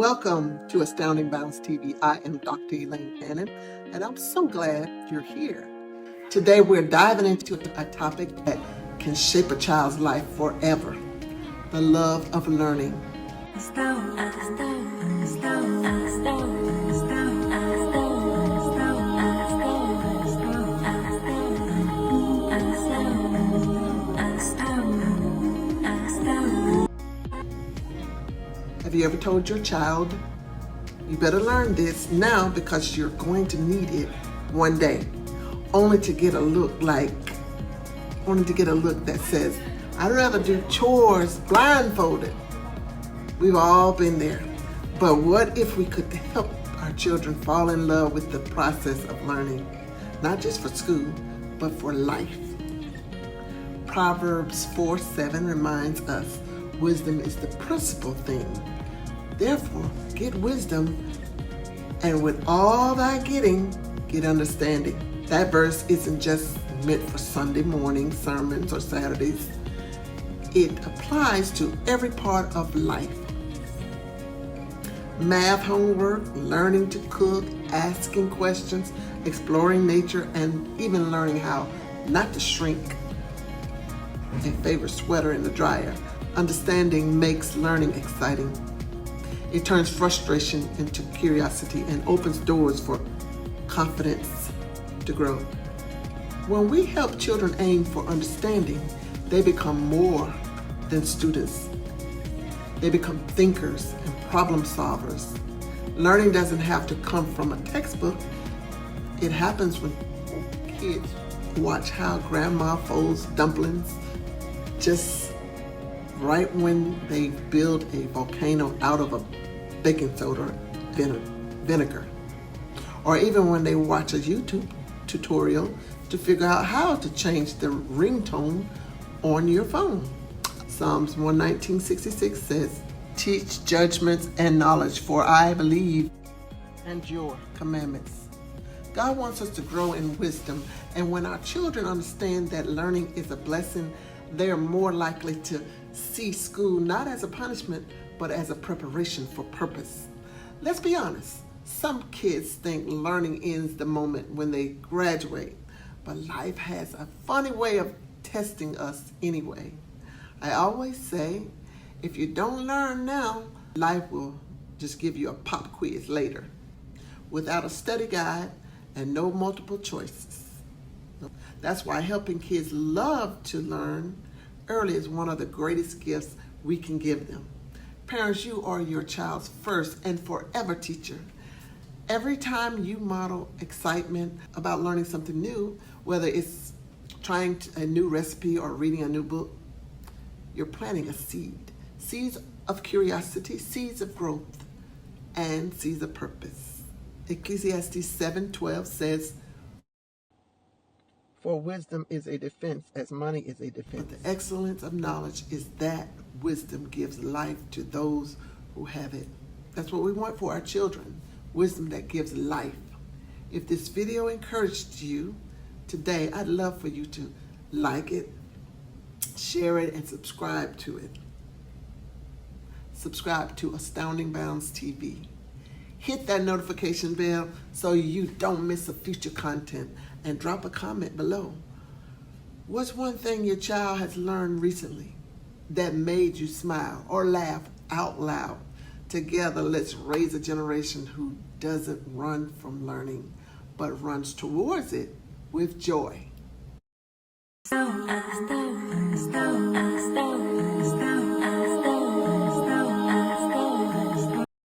Welcome to Astounding Bounds TV. I am Dr. Elane Cannon, and I'm so glad you're here. Today we're diving into a topic that can shape a child's life forever: the love of learning. Have you ever told your child, you better learn this now because you're going to need it one day, only to get a look that says, I'd rather do chores blindfolded? We've all been there. But what if we could help our children fall in love with the process of learning, not just for school, but for life? Proverbs 4:7 reminds us, wisdom is the principal thing. Therefore, get wisdom, and with all thy getting, get understanding. That verse isn't just meant for Sunday morning sermons or Saturdays. It applies to every part of life. Math homework, learning to cook, asking questions, exploring nature, and even learning how not to shrink a favorite sweater in the dryer. Understanding makes learning exciting. It turns frustration into curiosity and opens doors for confidence to grow. When we help children aim for understanding, they become more than students. They become thinkers and problem solvers. Learning doesn't have to come from a textbook. It happens when kids watch how grandma folds dumplings, just right when they build a volcano out of a baking soda vinegar, or even when they watch a YouTube tutorial to figure out how to change the ringtone on your phone. Psalms 119:66 says, teach judgments and knowledge, for I believe in your commandments. God wants us to grow in wisdom, and when our children understand that learning is a blessing, they are more likely to see school not as a punishment, but as a preparation for purpose. Let's be honest, some kids think learning ends the moment when they graduate, but life has a funny way of testing us anyway. I always say, if you don't learn now, life will just give you a pop quiz later, without a study guide and no multiple choices. That's why helping kids love to learn early is one of the greatest gifts we can give them. Parents, you are your child's first and forever teacher. Every time you model excitement about learning something new, whether it's trying a new recipe or reading a new book, you're planting a seed. Seeds of curiosity, seeds of growth, and seeds of purpose. Ecclesiastes 7:12 says, for wisdom is a defense as money is a defense. The excellence of knowledge is that wisdom gives life to those who have it. That's what we want for our children, wisdom that gives life. If this video encouraged you today, I'd love for you to like it, share it, and subscribe to it. Subscribe to Astounding Bounds TV. Hit that notification bell so you don't miss a future content, and drop a comment below. What's one thing your child has learned recently that made you smile or laugh out loud? Together, let's raise a generation who doesn't run from learning, but runs towards it with joy.